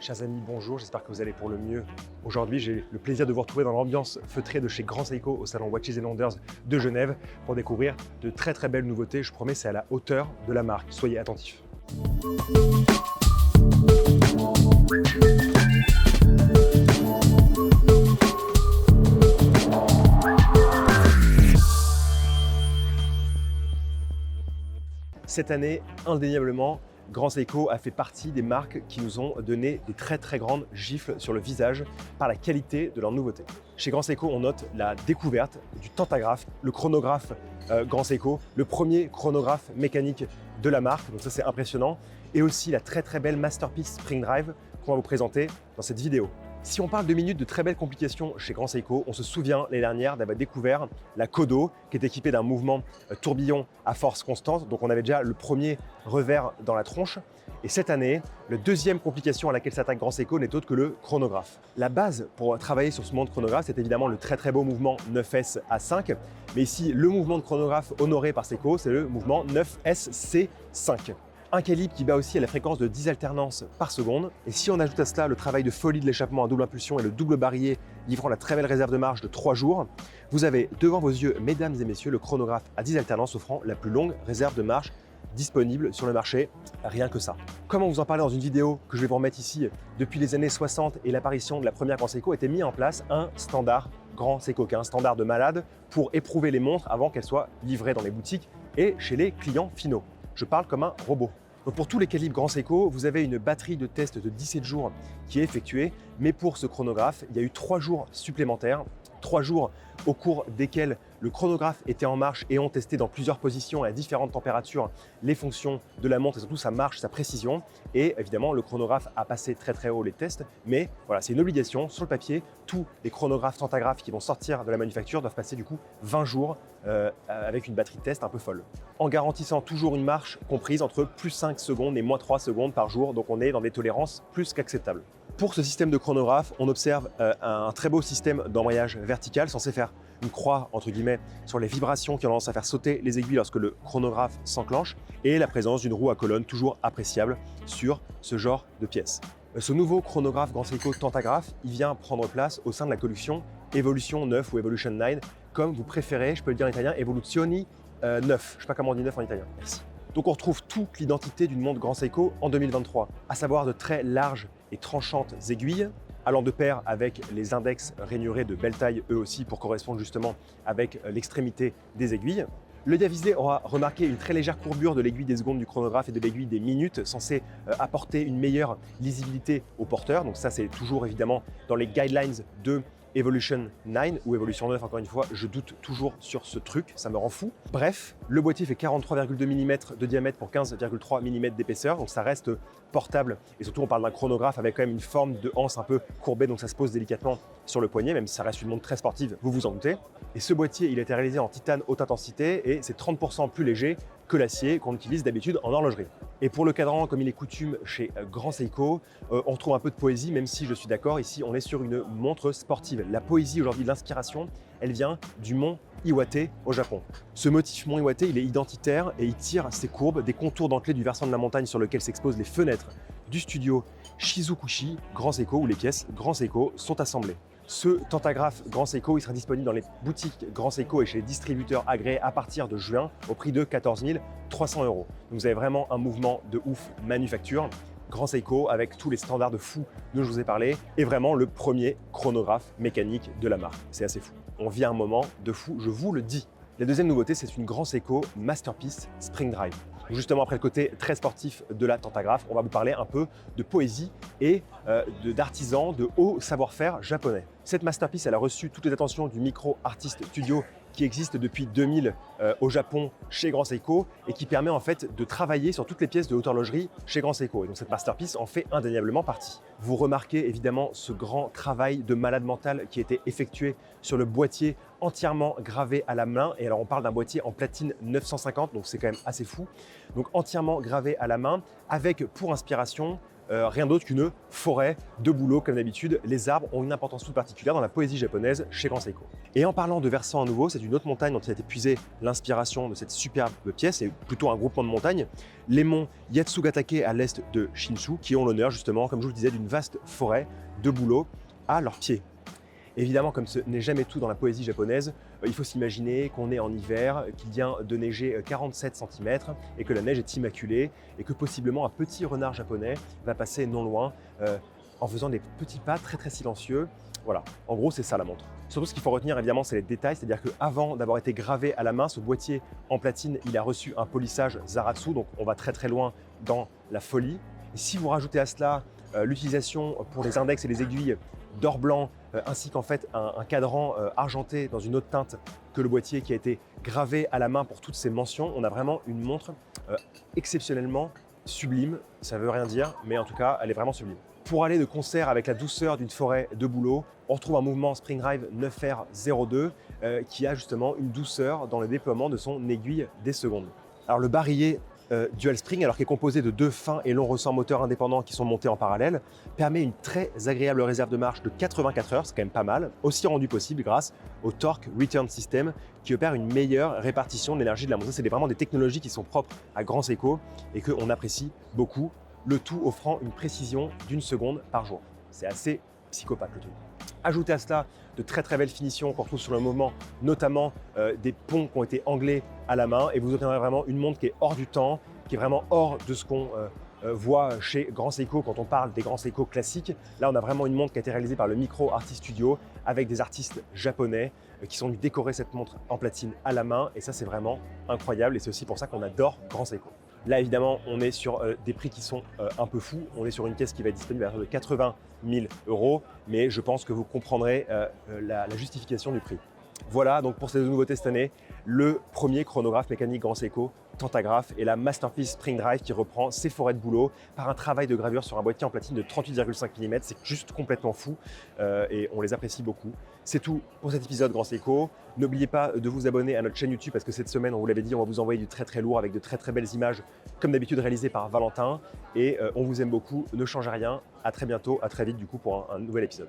Chers amis, bonjour, j'espère que vous allez pour le mieux. Aujourd'hui, j'ai le plaisir de vous retrouver dans l'ambiance feutrée de chez Grand Seiko au salon Watches & Wonders de Genève pour découvrir de très belles nouveautés. Je promets, c'est à la hauteur de la marque. Soyez attentifs. Cette année, indéniablement, Grand Seiko a fait partie des marques qui nous ont donné des très grandes gifles sur le visage par la qualité de leurs nouveautés. Chez Grand Seiko, on note la découverte du Tantagraph, le chronographe Grand Seiko, le premier chronographe mécanique de la marque, donc ça c'est impressionnant, et aussi la très belle Masterpiece Spring Drive qu'on va vous présenter dans cette vidéo. Si on parle 2 minutes de très belles complications chez Grand Seiko, on se souvient l'année dernière d'avoir découvert la Kodo qui est équipée d'un mouvement tourbillon à force constante. Donc on avait déjà le premier revers dans la tronche. Et cette année, la deuxième complication à laquelle s'attaque Grand Seiko n'est autre que le chronographe. La base pour travailler sur ce mouvement de chronographe, c'est évidemment le très beau mouvement 9S A5. Mais ici, le mouvement de chronographe honoré par Seiko, c'est le mouvement 9SC5. Un calibre qui bat aussi à la fréquence de 10 alternances par seconde. Et si on ajoute à cela le travail de folie de l'échappement à double impulsion et le double barillet livrant la très belle réserve de marge de 3 jours, vous avez devant vos yeux, mesdames et messieurs, le chronographe à 10 alternances offrant la plus longue réserve de marge disponible sur le marché, rien que ça. Comme on vous en parlait dans une vidéo que je vais vous remettre ici, depuis les années 60 et l'apparition de la première Grand Seiko, était mis en place un standard Grand Seiko, un standard de malade pour éprouver les montres avant qu'elles soient livrées dans les boutiques et chez les clients finaux. Je parle comme un robot. Donc pour tous les calibres Grand Seiko, vous avez une batterie de test de 17 jours qui est effectuée, mais pour ce chronographe, il y a eu 3 jours supplémentaires, 3 jours au cours desquels le chronographe était en marche et ont testé dans plusieurs positions à différentes températures les fonctions de la montre et surtout sa marche, sa précision. Et évidemment, le chronographe a passé très haut les tests, mais voilà, c'est une obligation sur le papier. Tous les chronographes Tantagraph qui vont sortir de la manufacture doivent passer du coup 20 jours avec une batterie de test un peu folle. En garantissant toujours une marche comprise entre plus 5 secondes et moins 3 secondes par jour, donc on est dans des tolérances plus qu'acceptables. Pour ce système de chronographe, on observe un très beau système d'embrayage vertical censé faire une croix entre guillemets sur les vibrations qui ont tendance à faire sauter les aiguilles lorsque le chronographe s'enclenche et la présence d'une roue à colonne toujours appréciable sur ce genre de pièces. Ce nouveau chronographe Grand Seiko Tantagraph, il vient prendre place au sein de la collection Evolution 9 ou Evolution 9, comme vous préférez, je peux le dire en italien, Evoluzioni 9. Je ne sais pas comment on dit 9 en italien, merci. Donc on retrouve toute l'identité d'une montre Grand Seiko en 2023, à savoir de très larges et tranchantes aiguilles, allant de pair avec les index rainurés de belle taille eux aussi pour correspondre justement avec l'extrémité des aiguilles. Le diavisé aura remarqué une très légère courbure de l'aiguille des secondes du chronographe et de l'aiguille des minutes, censée apporter une meilleure lisibilité au porteur. Donc ça c'est toujours évidemment dans les guidelines de Evolution 9 ou Evolution 9, encore une fois, je doute toujours sur ce truc, ça me rend fou. Bref, le boîtier fait 43,2 mm de diamètre pour 15,3 mm d'épaisseur, donc ça reste portable et surtout on parle d'un chronographe avec quand même une forme de anse un peu courbée, donc ça se pose délicatement sur le poignet, même si ça reste une montre très sportive, vous vous en doutez. Et ce boîtier, il a été réalisé en titane haute intensité et c'est 30% plus léger que l'acier qu'on utilise d'habitude en horlogerie. Et pour le cadran, comme il est coutume chez Grand Seiko, on retrouve un peu de poésie, même si je suis d'accord, ici on est sur une montre sportive. La poésie aujourd'hui, l'inspiration, elle vient du mont Iwate au Japon. Ce motif mont Iwate, il est identitaire et il tire ses courbes des contours dentelés du versant de la montagne sur lequel s'exposent les fenêtres du studio Shizukushi Grand Seiko où les pièces Grand Seiko sont assemblées. Ce Tantagraph Grand Seiko, il sera disponible dans les boutiques Grand Seiko et chez les distributeurs agréés à partir de juin au prix de 14 300 €. Donc vous avez vraiment un mouvement de ouf manufacture. Grand Seiko avec tous les standards de fou dont je vous ai parlé est vraiment le premier chronographe mécanique de la marque. C'est assez fou. On vit un moment de fou, je vous le dis. La deuxième nouveauté, c'est une Grand Seiko Masterpiece Spring Drive. Justement, après le côté très sportif de la Tantagraph, on va vous parler un peu de poésie et d'artisans, de haut savoir-faire japonais. Cette Masterpiece, elle a reçu toutes les attentions du Micro Artist Studio qui existe depuis 2000 au Japon chez Grand Seiko et qui permet en fait de travailler sur toutes les pièces de haute horlogerie chez Grand Seiko. Et donc cette Masterpiece en fait indéniablement partie. Vous remarquez évidemment ce grand travail de malade mental qui a été effectué sur le boîtier entièrement gravé à la main. Et alors on parle d'un boîtier en platine 950, donc c'est quand même assez fou. Donc entièrement gravé à la main avec pour inspiration rien d'autre qu'une forêt de bouleau comme d'habitude. Les arbres ont une importance toute particulière dans la poésie japonaise chez Grand Seiko. Et en parlant de versant à nouveau, c'est une autre montagne dont il a été puisé l'inspiration de cette superbe pièce, et plutôt un groupement de montagnes, les monts Yatsugatake à l'est de Shinshu, qui ont l'honneur justement, comme je vous le disais, d'une vaste forêt de bouleau à leurs pieds. Évidemment, comme ce n'est jamais tout dans la poésie japonaise, il faut s'imaginer qu'on est en hiver, qu'il vient de neiger 47 cm et que la neige est immaculée et que possiblement un petit renard japonais va passer non loin en faisant des petits pas très très silencieux. Voilà, en gros c'est ça la montre. Surtout ce qu'il faut retenir évidemment c'est les détails, c'est-à-dire qu'avant d'avoir été gravé à la main, ce boîtier en platine, il a reçu un polissage Zaratsu, donc on va très très loin dans la folie. Et si vous rajoutez à cela l'utilisation pour les index et les aiguilles d'or blanc, ainsi qu'en fait un cadran argenté dans une autre teinte que le boîtier qui a été gravé à la main pour toutes ces mentions, on a vraiment une montre exceptionnellement sublime. Ça veut rien dire, mais en tout cas, elle est vraiment sublime. Pour aller de concert avec la douceur d'une forêt de bouleau, on retrouve un mouvement Spring Drive 9R02 qui a justement une douceur dans le déploiement de son aiguille des secondes. Alors le barillet Dual Spring, alors qui est composé de deux fins et longs ressorts moteurs indépendants qui sont montés en parallèle, permet une très agréable réserve de marche de 84 heures, c'est quand même pas mal, aussi rendu possible grâce au Torque Return System qui opère une meilleure répartition de l'énergie de la montre. C'est vraiment des technologies qui sont propres à Grand Seiko et qu'on apprécie beaucoup, le tout offrant une précision d'une seconde par jour. C'est assez psychopathe le truc. Ajoutez à cela de très très belles finitions qu'on retrouve sur le mouvement, notamment des ponts qui ont été anglés à la main et vous obtiendrez vraiment une montre qui est hors du temps, qui est vraiment hors de ce qu'on voit chez Grand Seiko quand on parle des Grand Seiko classiques. Là, on a vraiment une montre qui a été réalisée par le Micro Artist Studio avec des artistes japonais qui sont venus décorer cette montre en platine à la main et ça, c'est vraiment incroyable et c'est aussi pour ça qu'on adore Grand Seiko. Là, évidemment, on est sur des prix qui sont un peu fous. On est sur une pièce qui va être disponible à partir de 80 000 €, mais je pense que vous comprendrez la justification du prix. Voilà donc pour ces deux nouveautés cette année, le premier chronographe mécanique Grand Seiko Tantagraph et la Masterpiece Spring Drive qui reprend ses forêts de bouleau par un travail de gravure sur un boîtier en platine de 38,5 mm. C'est juste complètement fou et on les apprécie beaucoup. C'est tout pour cet épisode Grand Seiko. N'oubliez pas de vous abonner à notre chaîne YouTube parce que cette semaine, on vous l'avait dit, on va vous envoyer du très très lourd avec de très très belles images comme d'habitude réalisées par Valentin. Et on vous aime beaucoup, ne changez rien. À très bientôt, à très vite du coup pour un nouvel épisode.